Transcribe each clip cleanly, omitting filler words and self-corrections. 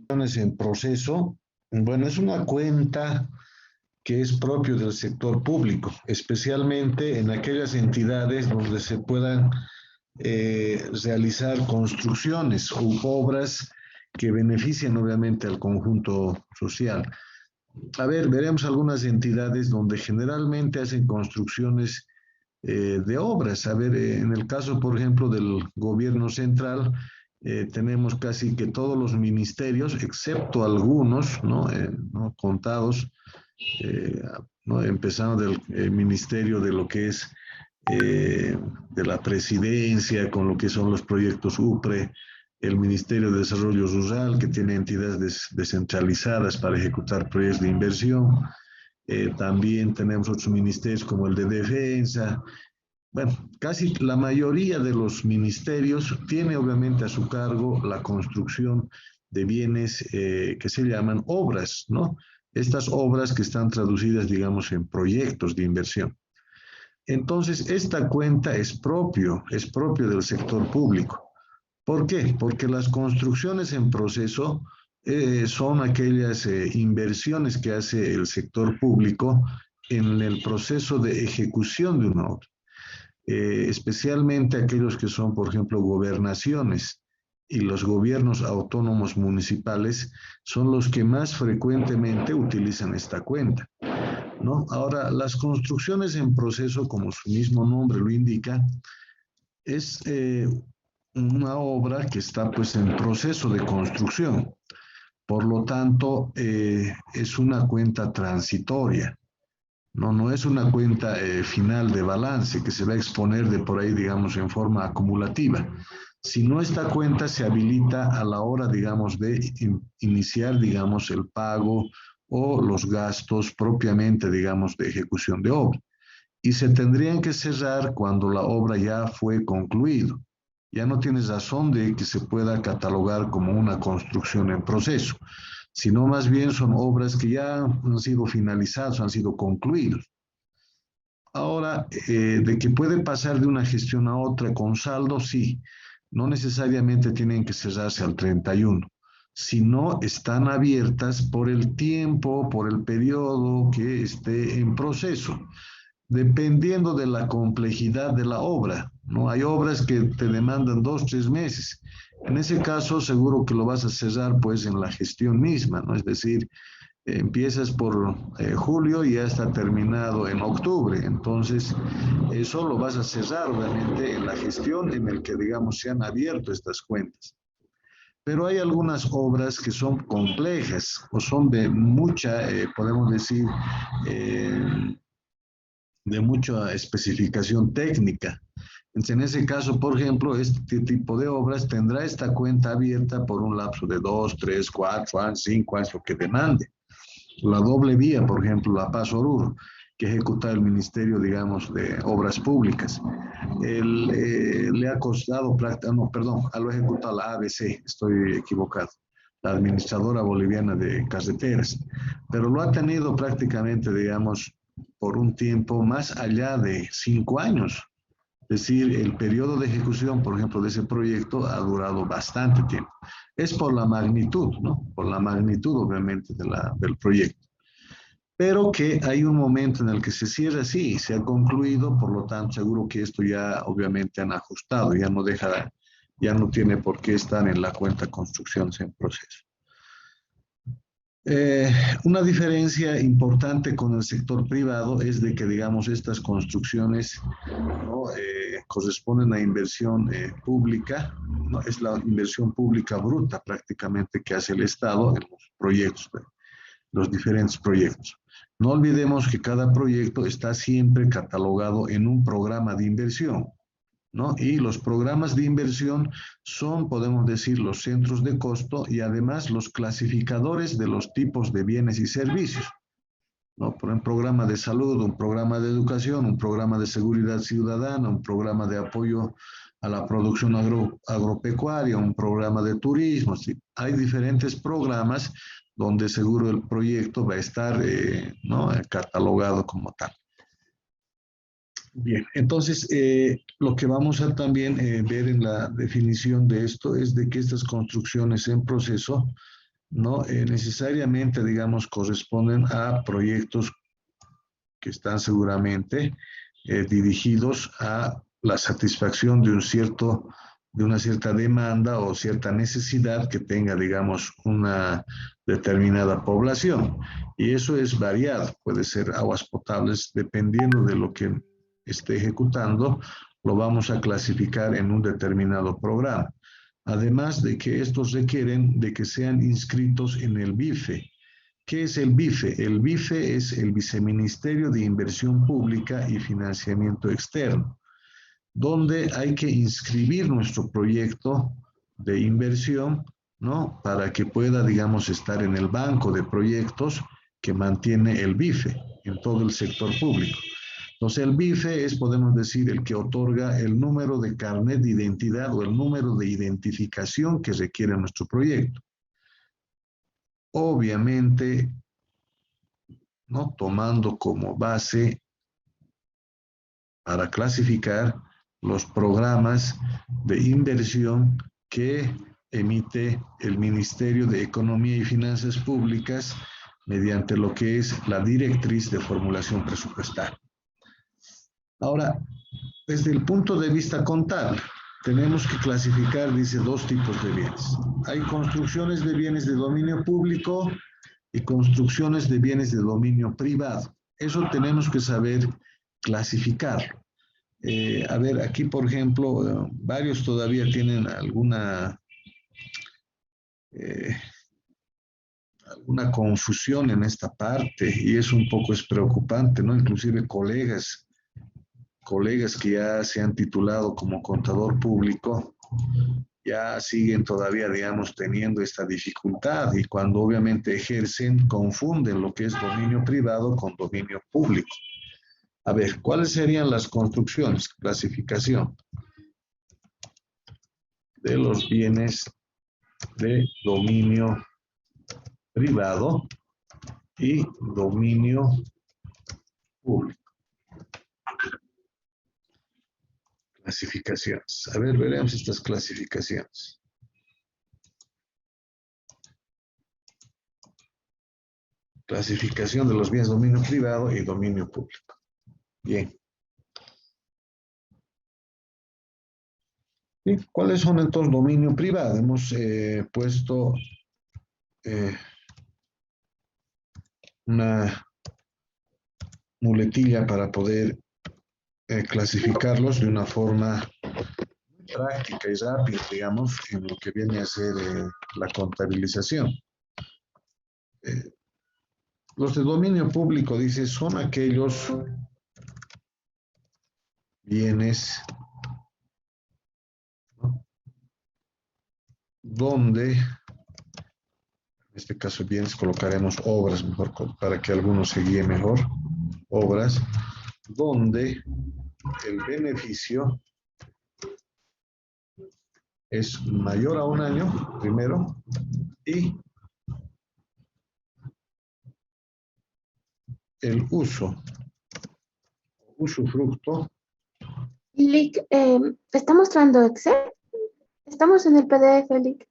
En proceso, bueno, es una cuenta que es propio del sector público, especialmente en aquellas entidades donde se puedan realizar construcciones u obras que beneficien obviamente al conjunto social. A ver, veremos algunas entidades donde generalmente hacen construcciones de obras. A ver, en el caso, por ejemplo, del gobierno central, tenemos casi que todos los ministerios, excepto algunos, ¿no? ¿No? Contados, eh, ¿no? Empezando del ministerio de lo que es de la presidencia, con lo que son los proyectos UPRE, el Ministerio de Desarrollo Rural, que tiene entidades descentralizadas para ejecutar proyectos de inversión. También tenemos otros ministerios como el de Defensa. Bueno, casi la mayoría de los ministerios tiene obviamente a su cargo la construcción de bienes que se llaman obras, ¿no? Estas obras que están traducidas, digamos, en proyectos de inversión. Entonces, esta cuenta es propio del sector público. ¿Por qué? Porque las construcciones en proceso son aquellas inversiones que hace el sector público en el proceso de ejecución de una obra. Especialmente aquellos que son, por ejemplo, gobernaciones y los gobiernos autónomos municipales son los que más frecuentemente utilizan esta cuenta, ¿no? Ahora, las construcciones en proceso, como su mismo nombre lo indica, es una obra que está pues en proceso de construcción. Por lo tanto, es una cuenta transitoria. No es una cuenta final de balance que se va a exponer de por ahí, digamos, en forma acumulativa. Sino esta cuenta se habilita a la hora, digamos, de iniciar, digamos, el pago o los gastos propiamente, digamos, de ejecución de obra. Y se tendrían que cerrar cuando la obra ya fue concluida. Ya no tienes razón de que se pueda catalogar como una construcción en proceso, sino más bien son obras que ya han sido finalizadas, han sido concluidas. Ahora, de que puede pasar de una gestión a otra con saldo, sí. No necesariamente tienen que cerrarse al 31, sino están abiertas por el tiempo, por el periodo que esté en proceso, dependiendo de la complejidad de la obra, ¿no? Hay obras que te demandan 2, 3 meses. En ese caso, seguro que lo vas a cerrar pues en la gestión misma, ¿no? Es decir, empiezas por julio y ya está terminado en octubre. Entonces, eso lo vas a cerrar, obviamente, en la gestión en el que, digamos, se han abierto estas cuentas. Pero hay algunas obras que son complejas o son de mucha, podemos decir, de mucha especificación técnica. Entonces, en ese caso, por ejemplo, este tipo de obras tendrá esta cuenta abierta por un lapso de 2, 3, 4 años, 5 años, lo que demande. La doble vía, por ejemplo, la Paz Oruro, que ejecuta el Ministerio, digamos, de Obras Públicas. Le ha costado, no, perdón, lo ha ejecutado la ABC, estoy equivocado, la Administradora Boliviana de Carreteras, pero lo ha tenido prácticamente, digamos, por un tiempo más allá de 5 años. Es decir, el periodo de ejecución, por ejemplo, de ese proyecto ha durado bastante tiempo. Es por la magnitud, ¿no? Por la magnitud, obviamente, del proyecto. Pero que hay un momento en el que se cierra, sí, se ha concluido, por lo tanto, seguro que esto ya, obviamente, han ajustado, ya no tiene por qué estar en la cuenta construcciones en proceso. Una diferencia importante con el sector privado es de que, digamos, estas construcciones, ¿no? Corresponden a inversión pública, ¿no? Es la inversión pública bruta prácticamente que hace el Estado en los proyectos, los diferentes proyectos. No olvidemos que cada proyecto está siempre catalogado en un programa de inversión, ¿no? Y los programas de inversión son, podemos decir, los centros de costo y además los clasificadores de los tipos de bienes y servicios, ¿no? Por un programa de salud, un programa de educación, un programa de seguridad ciudadana, un programa de apoyo a la producción agropecuaria, un programa de turismo. ¿Sí? Hay diferentes programas donde seguro el proyecto va a estar ¿no? Catalogado como tal. Bien, entonces lo que vamos a también ver en la definición de esto es de que estas construcciones en proceso no necesariamente, digamos, corresponden a proyectos que están seguramente dirigidos a la satisfacción de una cierta demanda o cierta necesidad que tenga, digamos, una determinada población. Y eso es variado, puede ser aguas potables, dependiendo de lo que esté ejecutando, lo vamos a clasificar en un determinado programa. Además de que estos requieren de que sean inscritos en el BIFE. ¿Qué es el BIFE? El BIFE es el Viceministerio de Inversión Pública y Financiamiento Externo, donde hay que inscribir nuestro proyecto de inversión, ¿no? Para que pueda, digamos, estar en el banco de proyectos que mantiene el BIFE en todo el sector público. Entonces, el BIFE es, podemos decir, el que otorga el número de carnet de identidad o el número de identificación que requiere nuestro proyecto. Obviamente, ¿no? Tomando como base para clasificar los programas de inversión que emite el Ministerio de Economía y Finanzas Públicas mediante lo que es la directriz de formulación presupuestal. Ahora, desde el punto de vista contable, tenemos que clasificar, dice, dos tipos de bienes. Hay construcciones de bienes de dominio público y construcciones de bienes de dominio privado. Eso tenemos que saber clasificarlo. A ver, aquí, por ejemplo, varios todavía tienen alguna confusión en esta parte y es un poco preocupante, ¿no? Inclusive colegas que ya se han titulado como contador público ya siguen todavía, digamos, teniendo esta dificultad y cuando obviamente ejercen, confunden lo que es dominio privado con dominio público. A ver, ¿cuáles serían las construcciones? Clasificación de los bienes de dominio privado y dominio público. Clasificaciones. A ver, veremos estas clasificaciones. Clasificación de los bienes de dominio privado y dominio público. Bien. ¿Y cuáles son entonces dominio privado? Hemos puesto una muletilla para poder clasificarlos de una forma práctica y rápida, digamos, en lo que viene a ser la contabilización. Los de dominio público, dice, son aquellos bienes, ¿no? Donde, en este caso bienes, colocaremos obras mejor para que algunos se guíe mejor, obras, donde el beneficio es mayor a un año, primero, y el usufructo. Lick, ¿está mostrando Excel? Estamos en el PDF, Lick.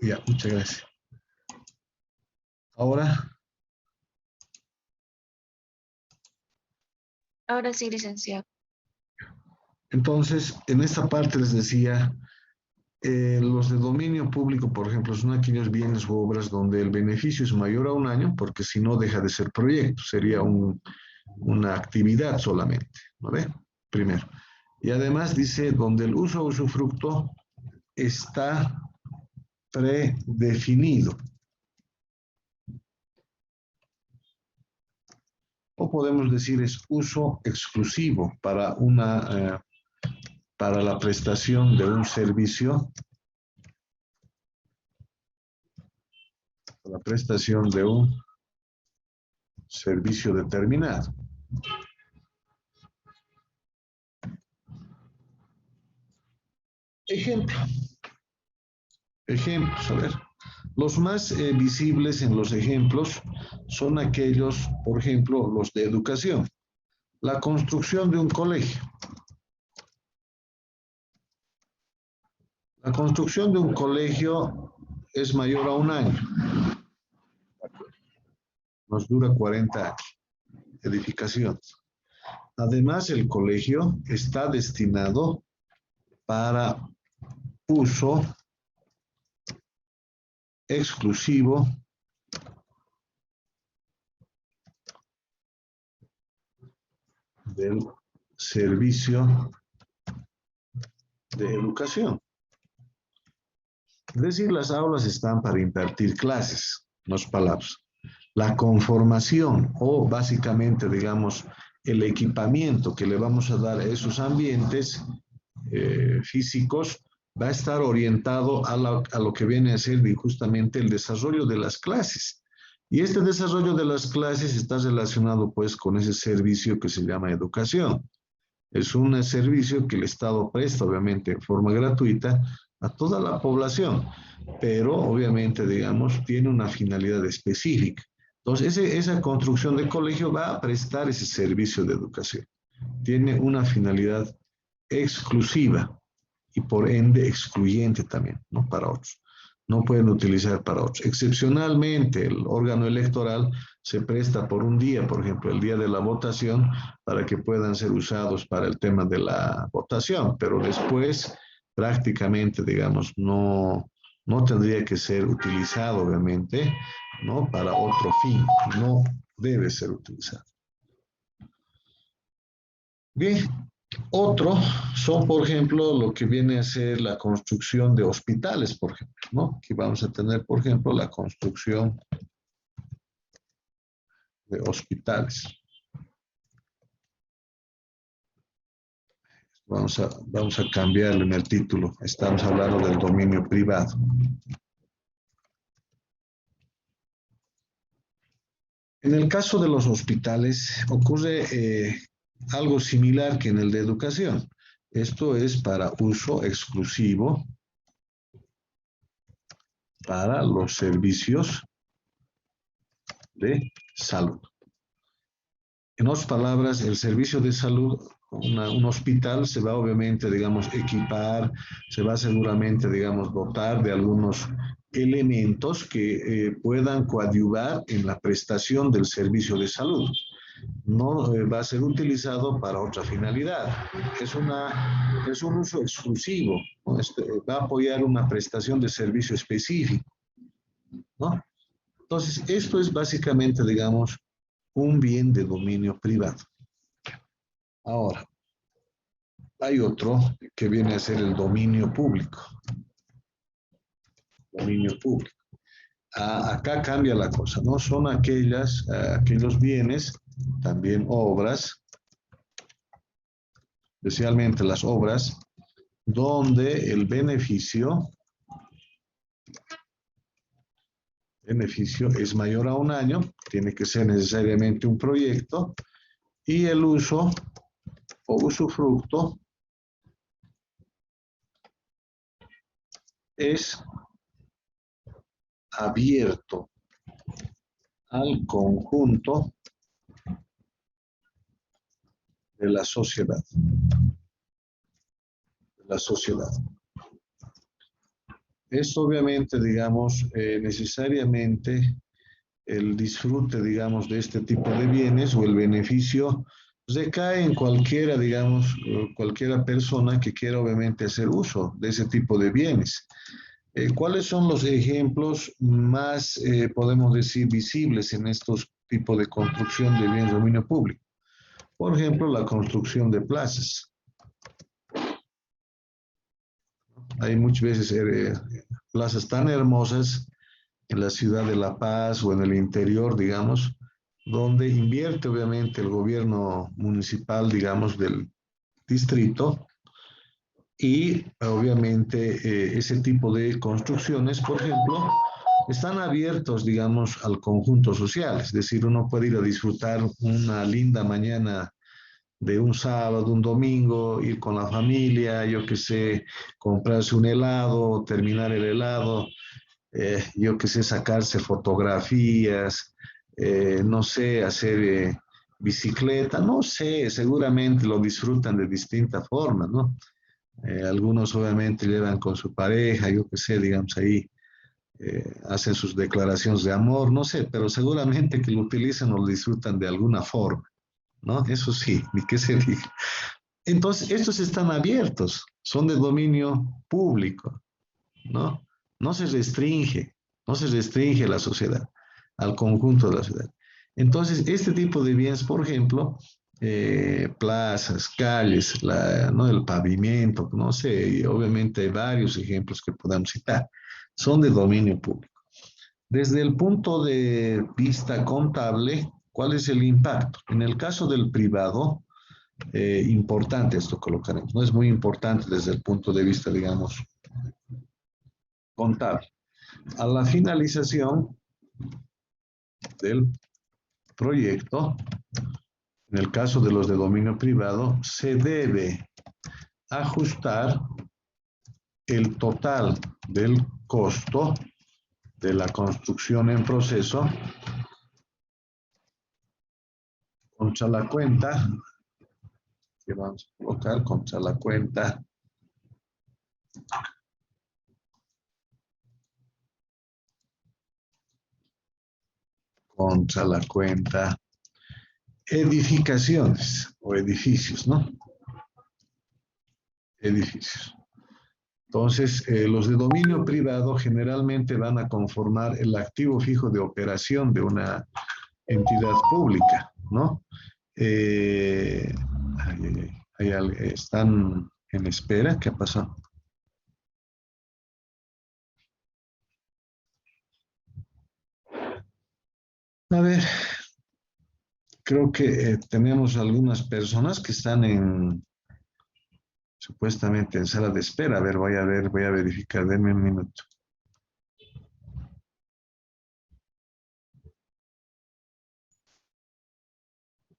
Ya, muchas gracias. Ahora. Ahora sí, licenciado. Entonces, en esta parte les decía, los de dominio público, por ejemplo, son aquellos bienes u obras donde el beneficio es mayor a un año, porque si no deja de ser proyecto, sería una actividad solamente, ¿no ve? Primero. Y además dice, donde el uso o usufructo está predefinido. O podemos decir es uso exclusivo para para la prestación de un servicio, la prestación de un servicio determinado. Ejemplos, a ver. Los más visibles en los ejemplos son aquellos, por ejemplo, los de educación. La construcción de un colegio. La construcción de un colegio es mayor a 1 año. Nos dura 40 años. Edificación. Además, el colegio está destinado para uso exclusivo del servicio de educación. Es decir, las aulas están para impartir clases, no es palabras. La conformación o básicamente, digamos, el equipamiento que le vamos a dar a esos ambientes físicos va a estar orientado a lo que viene a ser justamente el desarrollo de las clases. Y este desarrollo de las clases está relacionado pues con ese servicio que se llama educación. Es un servicio que el Estado presta obviamente en forma gratuita a toda la población, pero obviamente, digamos, tiene una finalidad específica. Entonces, esa construcción de colegio va a prestar ese servicio de educación. Tiene una finalidad exclusiva y por ende excluyente también, ¿no? Para otros. No pueden utilizar para otros. Excepcionalmente, el órgano electoral se presta por un día, por ejemplo, el día de la votación, para que puedan ser usados para el tema de la votación, pero después prácticamente, digamos, no tendría que ser utilizado, obviamente, ¿no? Para otro fin, no debe ser utilizado. Bien, otro son, por ejemplo, lo que viene a ser la construcción de hospitales, por ejemplo, ¿no? Aquí vamos a tener, por ejemplo, la construcción de hospitales. Vamos a cambiarle en el título. Estamos hablando del dominio privado. En el caso de los hospitales ocurre algo similar que en el de educación. Esto es para uso exclusivo para los servicios de salud. En otras palabras, el servicio de salud, un hospital se va obviamente, digamos, equipar, se va seguramente, digamos, dotar de algunos elementos que puedan coadyuvar en la prestación del servicio de salud. No va a ser utilizado para otra finalidad. Es un uso exclusivo, ¿no? Va a apoyar una prestación de servicio específico, ¿no? Entonces, esto es básicamente, digamos, un bien de dominio privado. Ahora, hay otro que viene a ser el dominio público. Dominio público. Acá cambia la cosa, ¿no? Son aquellos bienes, también obras, especialmente las obras, donde el beneficio es mayor a 1 año, tiene que ser necesariamente un proyecto, y el uso o usufructo es abierto al conjunto de la sociedad. Es obviamente, digamos, necesariamente el disfrute, digamos, de este tipo de bienes o el beneficio recae en cualquiera, digamos, cualquiera persona que quiera obviamente hacer uso de ese tipo de bienes. ¿Cuáles son los ejemplos más, podemos decir, visibles en estos tipos de construcción de bienes de dominio público? Por ejemplo, la construcción de plazas. Hay muchas veces plazas tan hermosas en la ciudad de La Paz o en el interior, digamos, donde invierte obviamente el gobierno municipal, digamos, del distrito, y obviamente ese tipo de construcciones, por ejemplo, están abiertos, digamos, al conjunto social. Es decir, uno puede ir a disfrutar una linda mañana de un sábado, un domingo, ir con la familia, yo qué sé, comprarse un helado, terminar el helado, yo qué sé, sacarse fotografías, no sé, hacer bicicleta, no sé, seguramente lo disfrutan de distintas formas, ¿no? Algunos obviamente llevan con su pareja, yo qué sé, digamos ahí, hacen sus declaraciones de amor, no sé, pero seguramente que lo utilizan o lo disfrutan de alguna forma, ¿no? Eso sí, ni qué se diga. Entonces, estos están abiertos, son de dominio público, ¿no? No se restringe, no se restringe la sociedad, al conjunto de la sociedad. Entonces, este tipo de bienes, por ejemplo, plazas, calles, ¿no? El pavimento, no sé, y obviamente hay varios ejemplos que podamos citar, son de dominio público. Desde el punto de vista contable, ¿cuál es el impacto? En el caso del privado, importante esto colocaremos, no es muy importante desde el punto de vista, digamos, contable. A la finalización del proyecto, en el caso de los de dominio privado, se debe ajustar el total del costo de la construcción en proceso contra la cuenta, que vamos a colocar contra la cuenta edificaciones o edificios, ¿no? Edificios. Entonces, los de dominio privado generalmente van a conformar el activo fijo de operación de una entidad pública, ¿no? Están en espera. ¿Qué pasó? A ver, creo que tenemos algunas personas que están supuestamente en sala de espera. A ver, voy a verificar. Denme un minuto.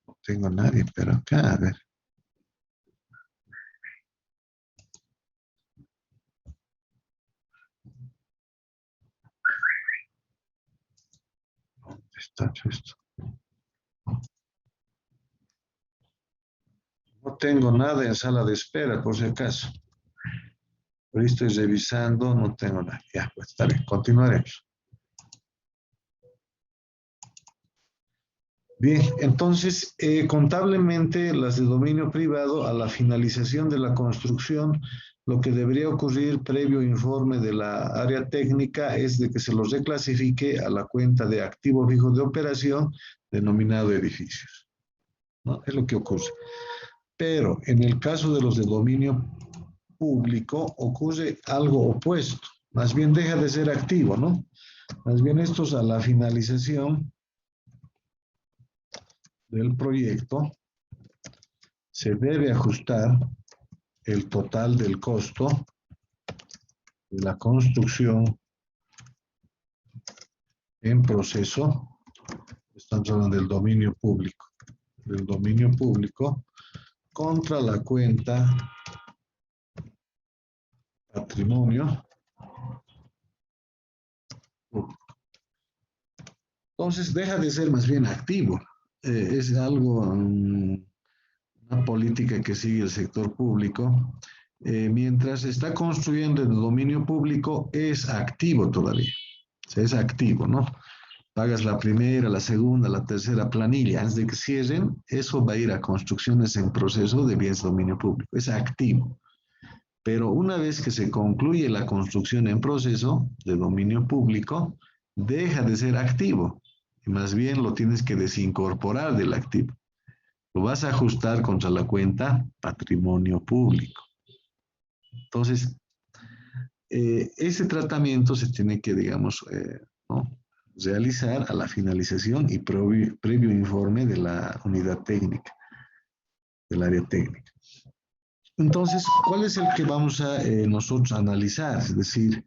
No tengo nadie, pero acá, a ver. ¿Dónde está esto? No tengo nada en sala de espera, por si acaso. Pero estoy revisando, no tengo nada. Ya, pues está bien, continuaremos. Bien, entonces, contablemente, las de dominio privado, a la finalización de la construcción, lo que debería ocurrir previo informe de la área técnica es de que se los reclasifique a la cuenta de activo fijo de operación denominado edificios, ¿no? Es lo que ocurre. Pero en el caso de los de dominio público ocurre algo opuesto. Más bien deja de ser activo, ¿no? Más bien estos a la finalización del proyecto se debe ajustar el total del costo de la construcción en proceso. Estamos hablando del dominio público, contra la cuenta patrimonio público. Entonces deja de ser más bien activo. Es algo, una política que sigue el sector público. Mientras se está construyendo el dominio público, es activo todavía. O sea, es activo, ¿no? Pagas la primera, la segunda, la tercera planilla. Antes de que cierren, eso va a ir a construcciones en proceso de bienes de dominio público. Es activo. Pero una vez que se concluye la construcción en proceso de dominio público, deja de ser activo. Y más bien lo tienes que desincorporar del activo. Lo vas a ajustar contra la cuenta patrimonio público. Entonces, ese tratamiento se tiene que, digamos, ¿no?, realizar a la finalización y previo informe de la unidad técnica, del área técnica. Entonces, ¿cuál es el que vamos a nosotros analizar? Es decir,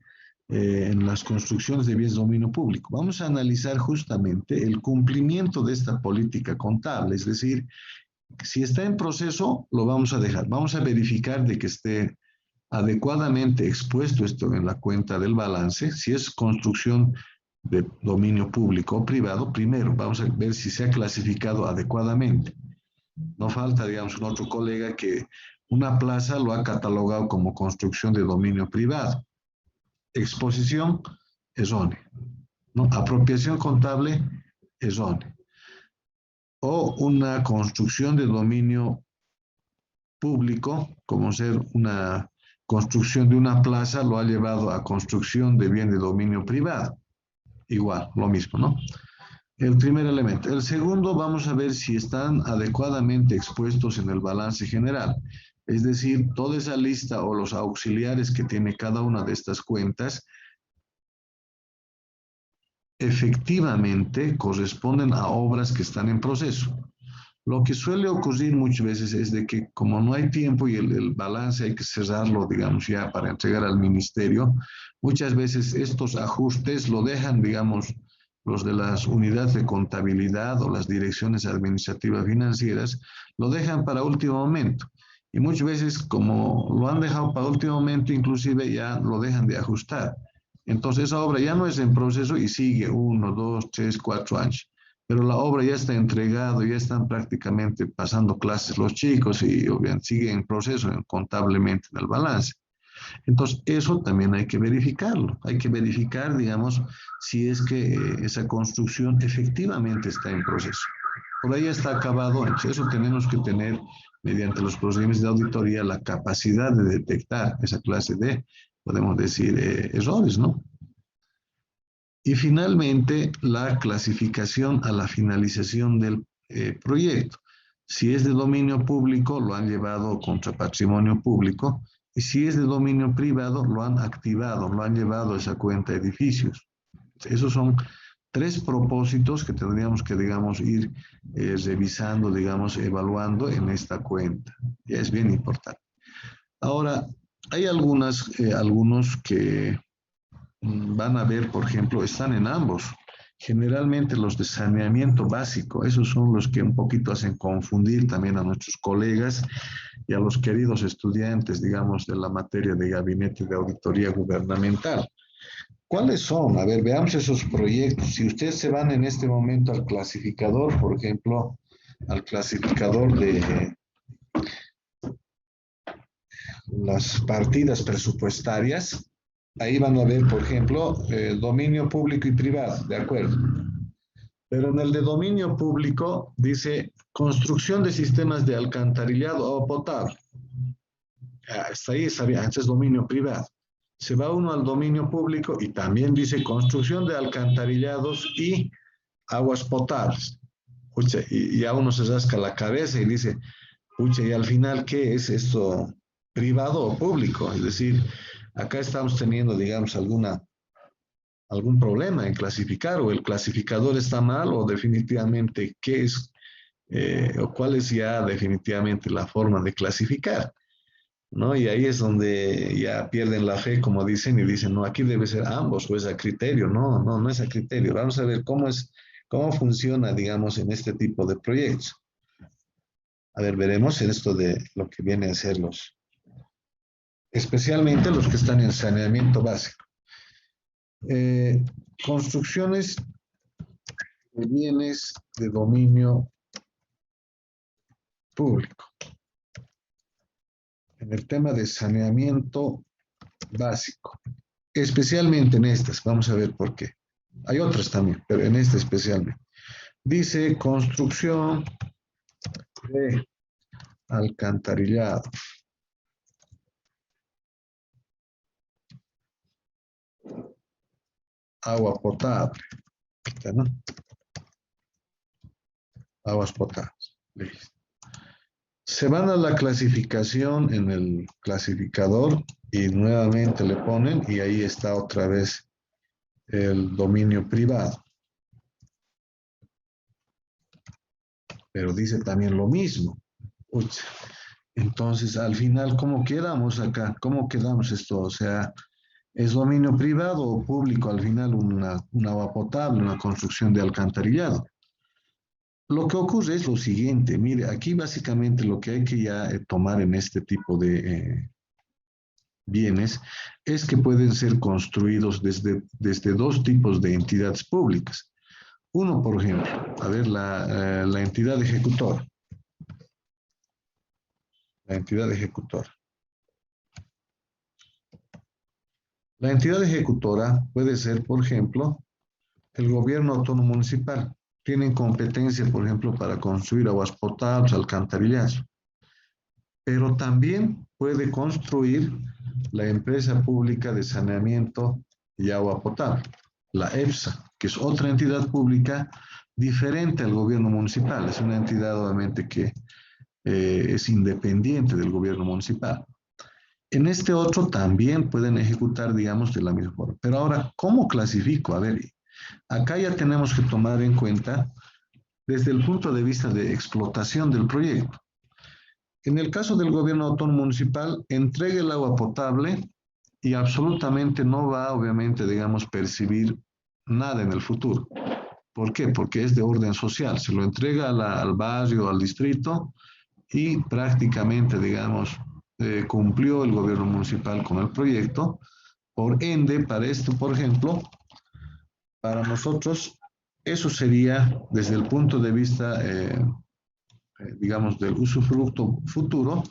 en las construcciones de bienes de dominio público. Vamos a analizar justamente el cumplimiento de esta política contable, es decir, si está en proceso, lo vamos a dejar. Vamos a verificar de que esté adecuadamente expuesto esto en la cuenta del balance. Si es construcción de dominio público o privado, primero vamos a ver si se ha clasificado adecuadamente. No falta, digamos, un otro colega que una plaza lo ha catalogado como construcción de dominio privado. Exposición, es ONE, ¿no? Apropiación contable es ONE. O una construcción de dominio público, como ser una construcción de una plaza, lo ha llevado a construcción de bien de dominio privado. Igual, lo mismo, ¿no? El primer elemento. El segundo, vamos a ver si están adecuadamente expuestos en el balance general. Es decir, toda esa lista o los auxiliares que tiene cada una de estas cuentas efectivamente corresponden a obras que están en proceso. Lo que suele ocurrir muchas veces es de que como no hay tiempo y el balance hay que cerrarlo, digamos, ya para entregar al ministerio, muchas veces estos ajustes lo dejan, digamos, los de las unidades de contabilidad o las direcciones administrativas financieras, lo dejan para último momento. Y muchas veces, como lo han dejado para último momento, inclusive ya lo dejan de ajustar. Entonces esa obra ya no es en proceso y sigue 1, 2, 3, 4 años. Pero la obra ya está entregada, ya están prácticamente pasando clases los chicos y obviamente sigue en proceso contablemente en el balance. Entonces, eso también hay que verificarlo. Hay que verificar, digamos, si es que esa construcción efectivamente está en proceso. Por ahí está acabado, entonces eso tenemos que tener, mediante los procedimientos de auditoría, la capacidad de detectar esa clase de, podemos decir, errores, ¿no? Y finalmente, la clasificación a la finalización del proyecto. Si es de dominio público, lo han llevado contra patrimonio público, y si es de dominio privado, lo han activado, lo han llevado a esa cuenta de edificios. Esos son tres propósitos que tendríamos que, digamos, ir revisando, digamos, evaluando en esta cuenta. Ya es bien importante. Ahora, hay algunos que van a ver, por ejemplo, están en ambos. Generalmente los de saneamiento básico, esos son los que un poquito hacen confundir también a nuestros colegas y a los queridos estudiantes, digamos, de la materia de gabinete de auditoría gubernamental. ¿Cuáles son? A ver, veamos esos proyectos. Si ustedes se van en este momento al clasificador, por ejemplo, al clasificador de las partidas presupuestarias, ahí van a ver, por ejemplo, dominio público y privado, ¿de acuerdo? Pero en el de dominio público dice construcción de sistemas de alcantarillado o potable. Hasta ahí está bien, este es dominio privado. Se va uno al dominio público y también dice construcción de alcantarillados y aguas potables. Pucha, y ya uno se rasca la cabeza y dice, pucha, y al final, ¿qué es esto? ¿Privado o público? Es decir, acá estamos teniendo, digamos, algún problema en clasificar, o el clasificador está mal, o definitivamente qué es, o cuál es ya definitivamente la forma de clasificar, ¿no? Y ahí es donde ya pierden la fe, como dicen, y dicen, no, aquí debe ser ambos, o es a criterio. No, no, no es a criterio. Vamos a ver cómo funciona, digamos, en este tipo de proyectos. A ver, veremos en esto de lo que viene a ser especialmente los que están en saneamiento básico. Construcciones de bienes de dominio público. En el tema de saneamiento básico, especialmente en estas, vamos a ver por qué. Hay otras también, pero en esta especialmente. Dice construcción de alcantarillado. Agua potable, ¿no? Aguas potables. Listo. Se van a la clasificación en el clasificador y nuevamente le ponen y ahí está otra vez el dominio privado. Pero dice también lo mismo. Uch. Entonces, al final, ¿cómo quedamos acá? ¿Cómo quedamos esto? O sea, ¿es dominio privado o público al final una agua potable, una construcción de alcantarillado? Lo que ocurre es lo siguiente, mire, aquí básicamente lo que hay que ya tomar en este tipo de bienes es que pueden ser construidos desde dos tipos de entidades públicas. Uno, por ejemplo, a ver, la entidad ejecutora. La entidad ejecutora. La entidad ejecutora puede ser, por ejemplo, el gobierno autónomo municipal. Tienen competencia, por ejemplo, para construir aguas potables, alcantarillados, pero también puede construir la empresa pública de saneamiento y agua potable, la EPSA, que es otra entidad pública diferente al gobierno municipal. Es una entidad, obviamente, que es independiente del gobierno municipal. En este otro también pueden ejecutar, digamos, de la misma forma. Pero ahora, ¿cómo clasifico? A ver, acá ya tenemos que tomar en cuenta desde el punto de vista de explotación del proyecto. En el caso del gobierno autónomo municipal, entrega el agua potable y absolutamente no va, obviamente, digamos, percibir nada en el futuro. ¿Por qué? Porque es de orden social. Se lo entrega al barrio, al distrito y prácticamente, digamos, cumplió el gobierno municipal con el proyecto. Por ende, para esto, por ejemplo, para nosotros, eso sería desde el punto de vista, digamos, del usufructo futuro,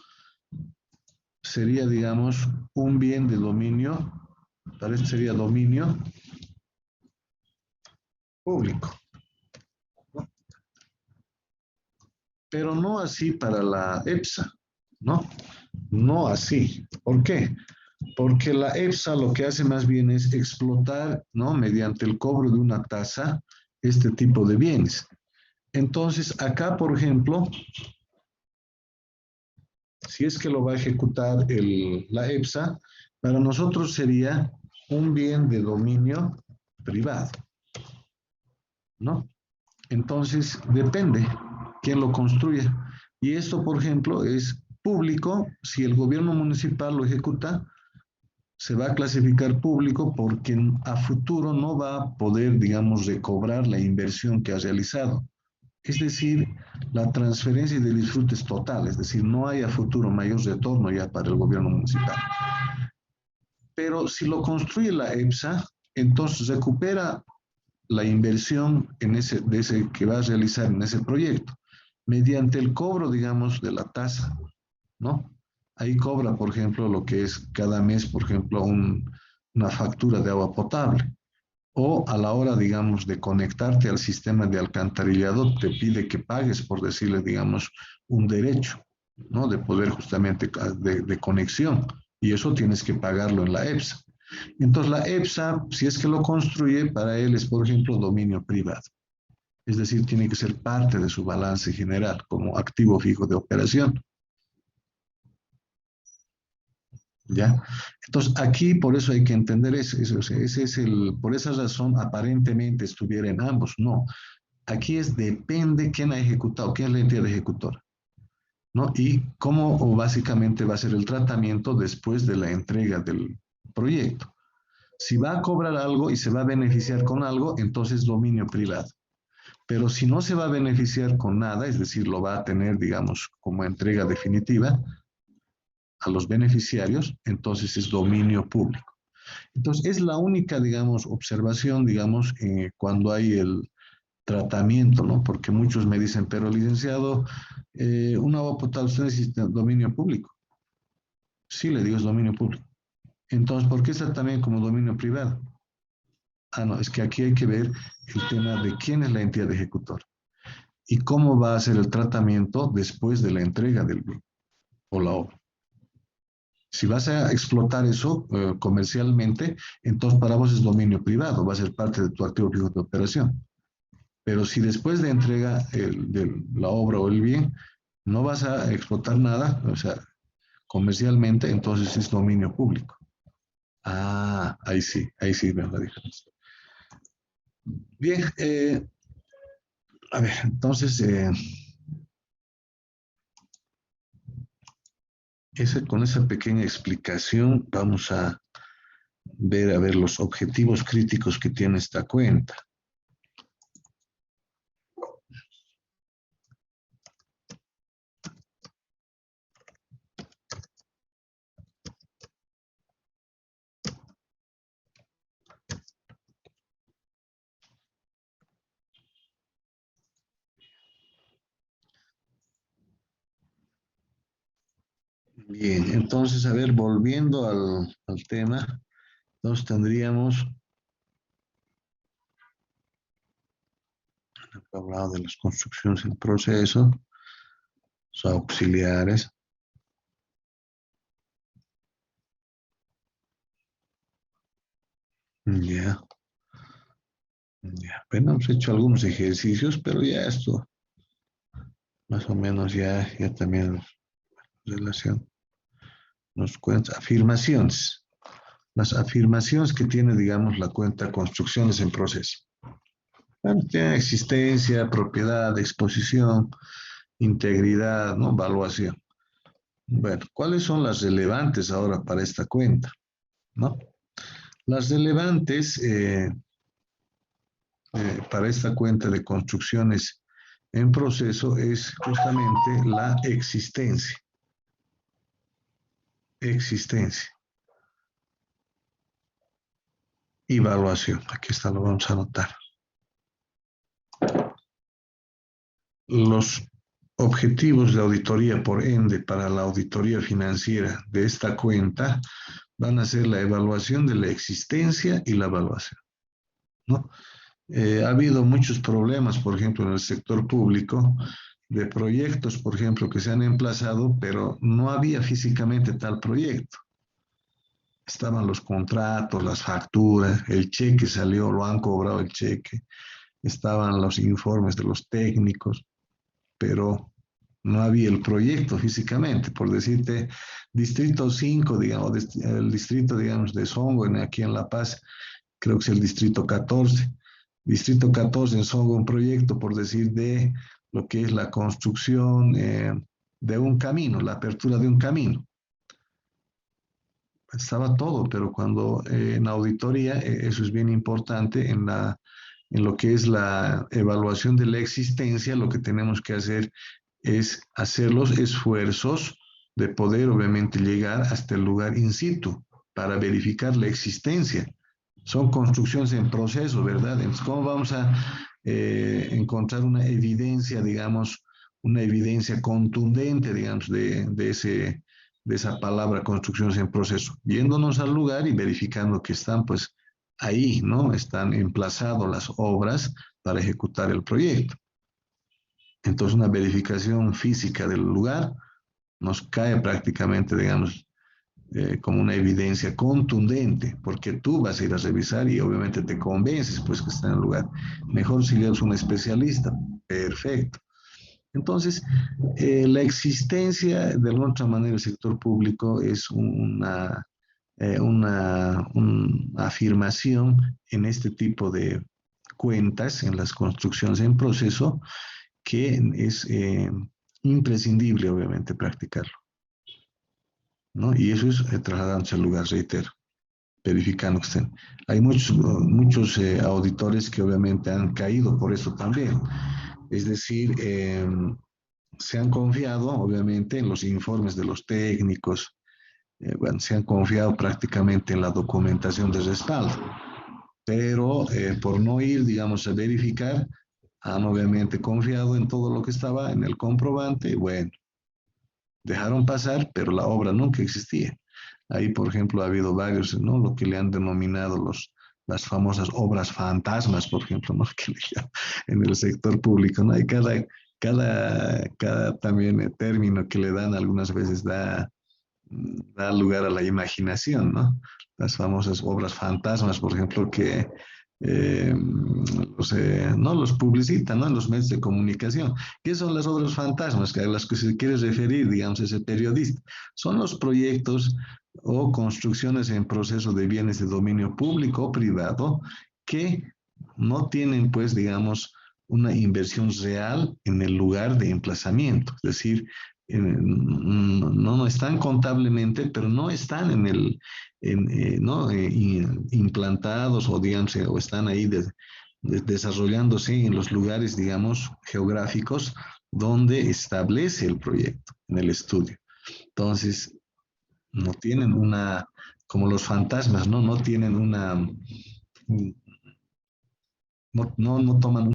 sería, digamos, un bien de dominio, para esto sería dominio público, pero no así para la EPSA, ¿no? No así. ¿Por qué? Porque la EPSA lo que hace más bien es explotar, ¿no? Mediante el cobro de una tasa, este tipo de bienes. Entonces, acá, por ejemplo, si es que lo va a ejecutar la EPSA, para nosotros sería un bien de dominio privado, ¿no? Entonces, depende quién lo construya. Y esto, por ejemplo, es público. Si el gobierno municipal lo ejecuta, se va a clasificar público porque a futuro no va a poder, digamos, recobrar la inversión que ha realizado. Es decir, la transferencia de disfrute es total, es decir, no hay a futuro mayor retorno ya para el gobierno municipal. Pero si lo construye la EPSA, entonces recupera la inversión de ese que va a realizar en ese proyecto mediante el cobro, digamos, de la tasa, ¿no? Ahí cobra, por ejemplo, lo que es cada mes, por ejemplo, una factura de agua potable. O a la hora, digamos, de conectarte al sistema de alcantarillado, te pide que pagues, por decirle, digamos, un derecho, ¿no? De poder justamente de conexión. Y eso tienes que pagarlo en la EPSA. Entonces, la EPSA, si es que lo construye, para él es, por ejemplo, dominio privado. Es decir, tiene que ser parte de su balance general como activo fijo de operación. ¿Ya? Entonces, aquí por eso hay que entender eso, ese es por esa razón aparentemente estuviera en ambos. No, aquí es depende quién ha ejecutado, quién es la entidad ejecutora, ¿no? Y cómo o básicamente va a ser el tratamiento después de la entrega del proyecto. Si va a cobrar algo y se va a beneficiar con algo, entonces dominio privado. Pero si no se va a beneficiar con nada, es decir, lo va a tener, digamos, como entrega definitiva a los beneficiarios, entonces es dominio público. Entonces, es la única, digamos, observación, digamos, cuando hay el tratamiento, ¿no? Porque muchos me dicen, pero licenciado, una agua potable usted necesita dominio público. Sí, le digo, es dominio público. Entonces, ¿por qué está también como dominio privado? Ah, no, es que aquí hay que ver el tema de quién es la entidad ejecutora y cómo va a ser el tratamiento después de la entrega del bien o la obra. Si vas a explotar eso comercialmente, entonces para vos es dominio privado, va a ser parte de tu activo fijo de operación. Pero si después de entrega de la obra o el bien no vas a explotar nada, o sea, comercialmente, entonces es dominio público. Ah, ahí sí veo la diferencia. Bien, a ver, entonces, con esa pequeña explicación vamos a ver los objetivos críticos que tiene esta cuenta. Bien, entonces, a ver, volviendo al tema, Entonces tendríamos, hablado de las construcciones en proceso, sus auxiliares. Ya. Ya, apenas hemos hecho algunos ejercicios, pero ya esto, más o menos ya también relación nos cuenta afirmaciones. Las afirmaciones que tiene, digamos, la cuenta construcciones en proceso. Bueno, tiene existencia, propiedad, exposición, integridad, ¿no? Evaluación. Bueno, ¿cuáles son las relevantes ahora para esta cuenta? ¿No? Las relevantes para esta cuenta de construcciones en proceso es justamente la existencia. Existencia. Evaluación. Aquí está, lo vamos a anotar. Los objetivos de auditoría, por ende, para la auditoría financiera de esta cuenta van a ser la evaluación de la existencia y la evaluación, ¿no? Ha habido muchos problemas, por ejemplo, en el sector público, de proyectos, por ejemplo, que se han emplazado, pero no había físicamente tal proyecto. Estaban los contratos, las facturas, el cheque salió, lo han cobrado el cheque, estaban los informes de los técnicos, pero no había el proyecto físicamente. Por decirte, Distrito 5, digamos, el distrito, digamos, de Songo, aquí en La Paz, creo que es el Distrito 14. Distrito 14 en Songo, un proyecto, por decir, de lo que es la construcción de un camino, la apertura de un camino. Estaba todo, pero cuando en auditoría, eso es bien importante, en lo que es la evaluación de la existencia, lo que tenemos que hacer es hacer los esfuerzos de poder obviamente llegar hasta el lugar in situ para verificar la existencia. Son construcciones en proceso, ¿verdad? Entonces, ¿cómo vamos a encontrar una evidencia, digamos, una evidencia contundente, digamos, de esa palabra construcciones en proceso? Yéndonos al lugar y verificando que están, pues, ahí, ¿no? Están emplazadas las obras para ejecutar el proyecto. Entonces, una verificación física del lugar nos cae prácticamente, digamos, como una evidencia contundente, porque tú vas a ir a revisar y obviamente te convences, pues, que está en el lugar. Mejor si eres un especialista. Perfecto. Entonces, la existencia, de alguna otra manera, del sector público es una afirmación en este tipo de cuentas, en las construcciones en proceso, que es imprescindible, obviamente, practicarlo, ¿no? Y eso es trasladándose al lugar, reitero, verificando que estén. Hay muchos auditores que obviamente han caído por eso también. Es decir, se han confiado, obviamente, en los informes de los técnicos, bueno, se han confiado prácticamente en la documentación de respaldo, pero por no ir, digamos, a verificar, han obviamente confiado en todo lo que estaba en el comprobante y bueno, dejaron pasar, pero la obra nunca existía. Ahí, por ejemplo, ha habido varios, ¿no? Lo que le han denominado las famosas obras fantasmas, por ejemplo, ¿no? Que le llaman en el sector público, ¿no? Hay cada también término que le dan algunas veces da lugar a la imaginación, ¿no? Las famosas obras fantasmas, por ejemplo, que no los publicitan, ¿no? En los medios de comunicación. ¿Qué son las obras fantasmas a las que se quiere referir, digamos, ese periodista? Son los proyectos o construcciones en proceso de bienes de dominio público o privado que no tienen, pues, digamos, una inversión real en el lugar de emplazamiento. Es decir, no están contablemente, pero no están implantados o, digamos, o están ahí desarrollándose en los lugares, digamos, geográficos donde establece el proyecto, en el estudio. Entonces, no tienen como los fantasmas, ¿no? No tienen no toman